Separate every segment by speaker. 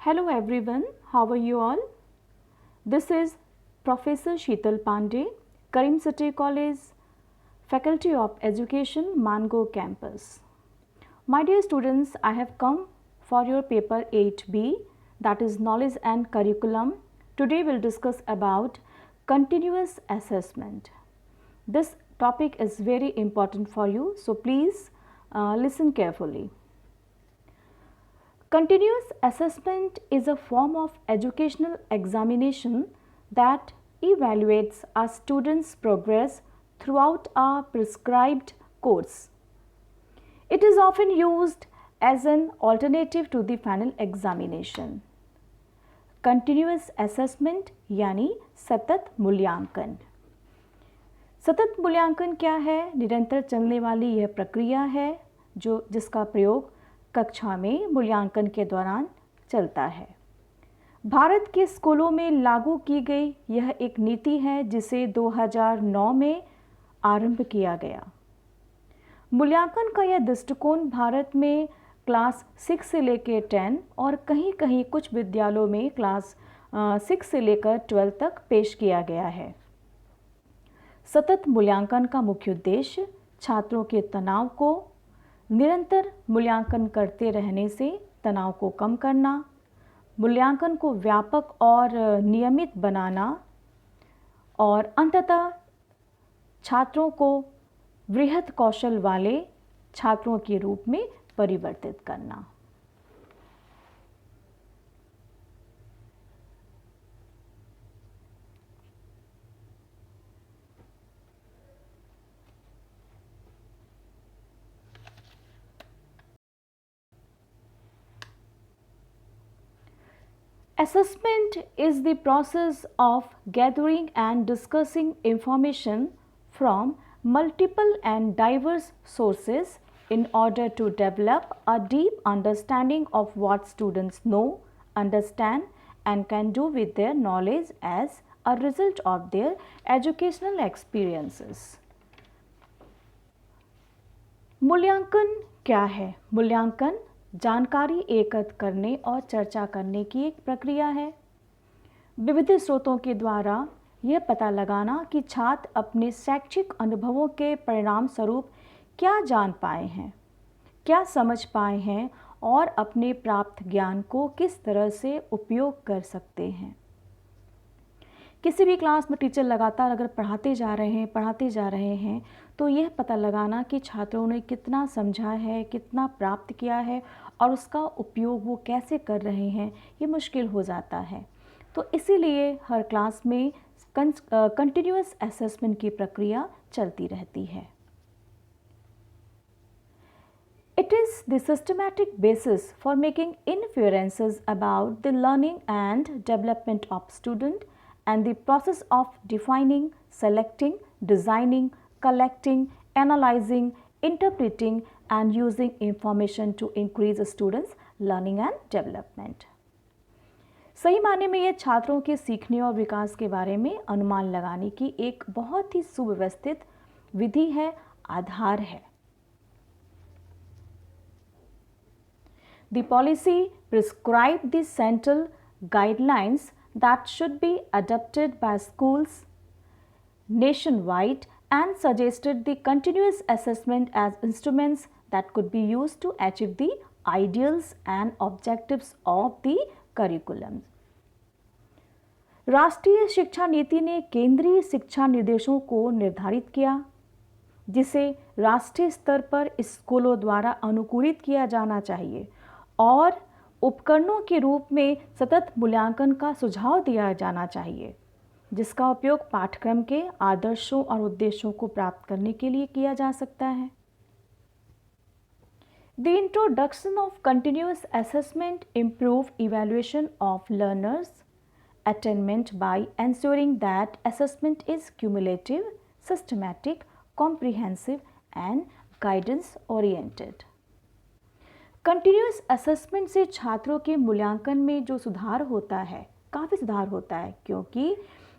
Speaker 1: Hello everyone, how are you all? This is Professor Sheetal Pandey, Karim City College, Faculty of Education, Mango Campus. My dear students, I have come for your paper 8B, that is Knowledge and Curriculum. Today we'll discuss about continuous assessment. This topic is very important for you, so please listen carefully. Continuous assessment is a form of educational examination that evaluates a student's progress throughout a prescribed course. It is often used as an alternative to the final examination. Continuous assessment यानी सतत मूल्यांकन। सतत मूल्यांकन क्या है? निरंतर चलने वाली यह प्रक्रिया है जिसका प्रयोग कक्षा में मूल्यांकन के दौरान चलता है। भारत के स्कूलों में लागू की गई यह एक नीति है जिसे 2009 में आरंभ किया गया। मूल्यांकन का यह दृष्टिकोण भारत में क्लास 6 से लेकर 10 और कहीं-कहीं कुछ विद्यालयों में क्लास 6 से लेकर 12 तक पेश किया गया है। सतत मूल्यांकन का मुख्य उद्देश्य छात्रों के तनाव को निरंतर मूल्यांकन करते रहने से तनाव को कम करना, मूल्यांकन को व्यापक और नियमित बनाना और अंततः छात्रों को वृहत कौशल वाले छात्रों के रूप में परिवर्तित करना। Assessment is the process of gathering and discussing information from multiple and diverse sources in order to develop a deep understanding of what students know, understand and can do with their knowledge as a result of their educational experiences. मूल्यांकन क्या है? मूल्यांकन जानकारी एकत्र करने और चर्चा करने की एक प्रक्रिया है। विविध स्रोतों के द्वारा यह पता लगाना कि छात्र अपने शैक्षिक अनुभवों के परिणाम स्वरूप क्या जान पाए हैं, क्या समझ पाए हैं और अपने प्राप्त ज्ञान को किस तरह से उपयोग कर सकते हैं। किसी भी क्लास में टीचर लगातार अगर पढ़ाते जा रहे हैं तो यह पता लगाना कि छात्रों ने कितना समझा है, कितना प्राप्त किया है और उसका उपयोग वो कैसे कर रहे हैं, ये मुश्किल हो जाता है। तो इसीलिए हर क्लास में कंटिन्यूअस असेसमेंट की प्रक्रिया चलती रहती है। It is the systematic basis for making inferences about the learning and development of student and the process of defining, selecting, designing, collecting, analyzing, interpreting and using information to increase a student's learning and development. सही मायने में यह छात्रों के सीखने और विकास के बारे में अनुमान लगाने की एक बहुत ही सुव्यवस्थित विधि है, आधार है। The policy prescribed the central guidelines that should be adopted by schools nationwide and suggested the continuous assessment as instruments that could be used to achieve the ideals and objectives of the curriculum. राष्ट्रीय शिक्षा नीति ने केंद्रीय शिक्षा निर्देशों को निर्धारित किया, जिसे राष्ट्रीय स्तर पर स्कूलों द्वारा अनुकूलित किया जाना चाहिए और उपकरणों के रूप में सतत मूल्यांकन का सुझाव दिया जाना चाहिए, जिसका उपयोग पाठ्यक्रम के आदर्शों और उद्देश्यों को प्राप्त करने के लिए किया जा सकता है। The introduction of continuous assessment improve evaluation of learners' attainment by ensuring that assessment is cumulative, systematic, comprehensive and guidance oriented. Continuous assessment से छात्रों के मूल्यांकन में जो सुधार होता है, काफ़ी सुधार होता है, क्योंकि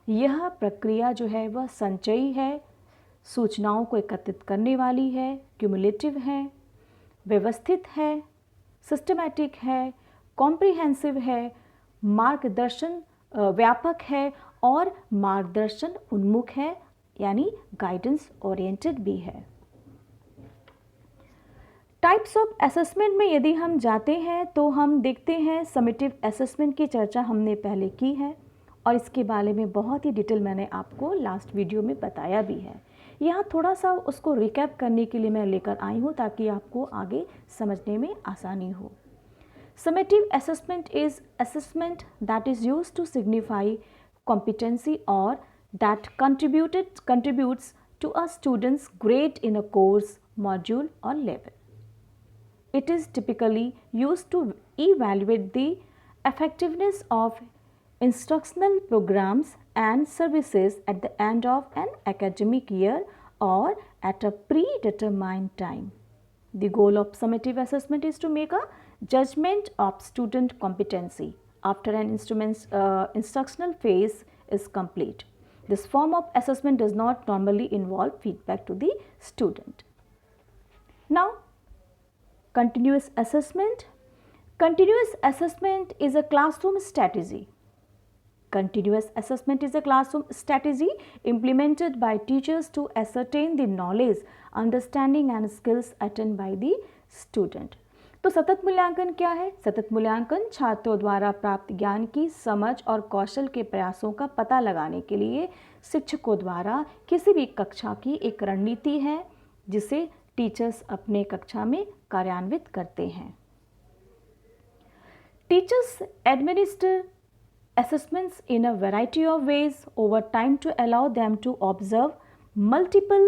Speaker 1: यह प्रक्रिया जो है वह संचयी है, सूचनाओं को एकत्रित करने वाली है, क्यूमुलेटिव है, व्यवस्थित है, सिस्टमैटिक है, कॉम्प्रिहेंसिव है, मार्गदर्शन व्यापक है और मार्गदर्शन उन्मुख है, यानी गाइडेंस ओरिएंटेड भी है। टाइप्स ऑफ असेसमेंट में यदि हम जाते हैं तो हम देखते हैं समेटिव असेसमेंट की चर्चा हमने पहले की है और इसके बारे में बहुत ही डिटेल मैंने आपको लास्ट वीडियो में बताया भी है। यहाँ थोड़ा सा उसको रिकैप करने के लिए मैं लेकर आई हूँ ताकि आपको आगे समझने में आसानी हो। Summative assessment is assessment that is used to signify competency or that contributes to a student's grade in a course, module or level. It is typically used to evaluate the effectiveness of instructional programs and services at the end of an academic year or at a predetermined time. The goal of summative assessment is to make a judgment of student competency after an instructional phase is complete. This form of assessment does not normally involve feedback to the student. Now, continuous assessment. Continuous assessment is a classroom strategy. Continuous assessment is a classroom strategy implemented by teachers to ascertain the knowledge, understanding and skills attained by the student. तो सतत मूल्यांकन क्या है? सतत मूल्यांकन छात्रों द्वारा प्राप्त ज्ञान की समझ और कौशल के प्रयासों का पता लगाने के लिए शिक्षकों द्वारा किसी भी कक्षा की एक रणनीति है जिसे टीचर्स अपने कक्षा में कार्यान्वित करते हैं। Teachers administer assessments in a variety of ways over time to allow them to observe multiple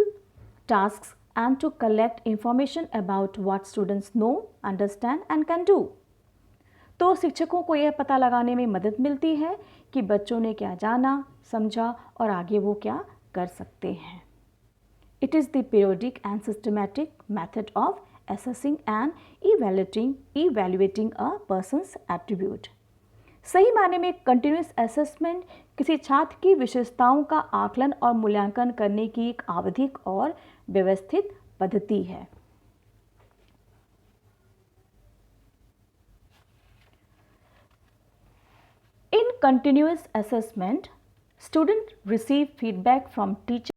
Speaker 1: tasks and to collect information about what students know, understand and can do. तो शिक्षकों को यह पता लगाने में मदद मिलती है कि बच्चों ने क्या जाना, समझा और आगे वो क्या कर सकते हैं। It is the periodic and systematic method of assessing and evaluating a person's attribute. सही मायने में कंटिन्यूस असेसमेंट किसी छात्र की विशेषताओं का आकलन और मूल्यांकन करने की एक आवधिक और व्यवस्थित पद्धति है। In continuous assessment student receive feedback from teachers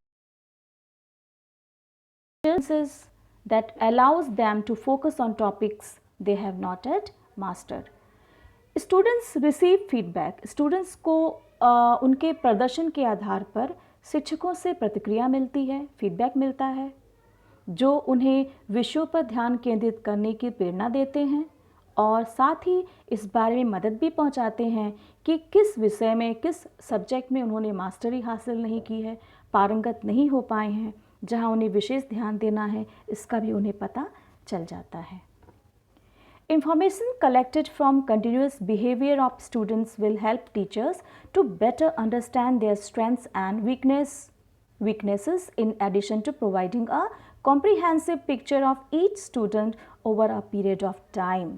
Speaker 1: that allows them to focus on topics they have not yet mastered. Students receive feedback, students को उनके प्रदर्शन के आधार पर शिक्षकों से प्रतिक्रिया मिलती है, फीडबैक मिलता है जो उन्हें विषयों पर ध्यान केंद्रित करने की प्रेरणा देते हैं और साथ ही इस बारे में मदद भी पहुंचाते हैं कि किस विषय में, किस सब्जेक्ट में उन्होंने मास्टरी हासिल नहीं की है, पारंगत नहीं हो पाए हैं, जहां उन्हें विशेष ध्यान देना है, इसका भी उन्हें पता चल जाता है। Information collected from continuous behavior of students will help teachers to better understand their strengths and weaknesses in addition to providing a comprehensive picture of each student over a period of time.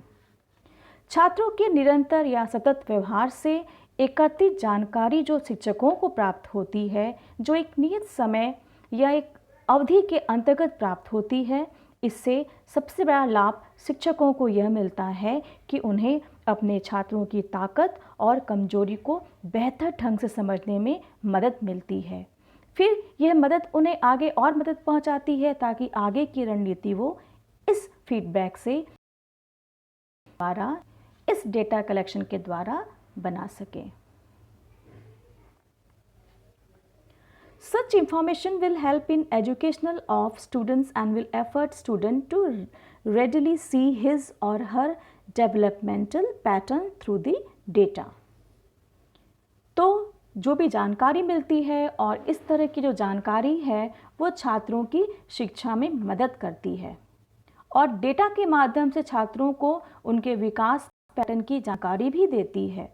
Speaker 1: छात्रों के निरंतर या सतत व्यवहार से एकत्रित जानकारी जो शिक्षकों को प्राप्त होती है, जो एक नियत समय या एक अवधि के अंतर्गत प्राप्त होती है, इससे सबसे बड़ा लाभ शिक्षकों को यह मिलता है कि उन्हें अपने छात्रों की ताकत और कमजोरी को बेहतर ढंग से समझने में मदद मिलती है। फिर यह मदद उन्हें आगे और मदद पहुंचाती है ताकि आगे की रणनीति वो इस फीडबैक से द्वारा, इस डेटा कलेक्शन के द्वारा बना सके। Such information will help in educational of students and will effort student to readily see his or her developmental pattern through the data. तो जो भी जानकारी मिलती है और इस तरह की जो जानकारी है वो छात्रों की शिक्षा में मदद करती है और डेटा के माध्यम से छात्रों को उनके विकास पैटर्न की जानकारी भी देती है।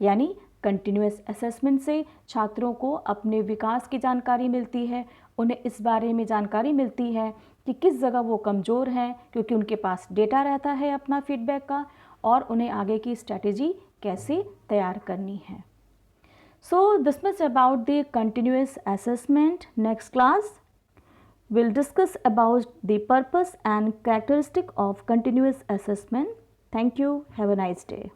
Speaker 1: यानी कंटिन्यूस असेसमेंट से छात्रों को अपने विकास की जानकारी मिलती है, उन्हें इस बारे में जानकारी मिलती है कि किस जगह वो कमज़ोर हैं क्योंकि उनके पास डेटा रहता है अपना फीडबैक का और उन्हें आगे की स्ट्रैटेजी कैसे तैयार करनी है। So this much about the continuous assessment. Next class will discuss about the purpose and characteristic of continuous assessment. Thank you. Have a nice day.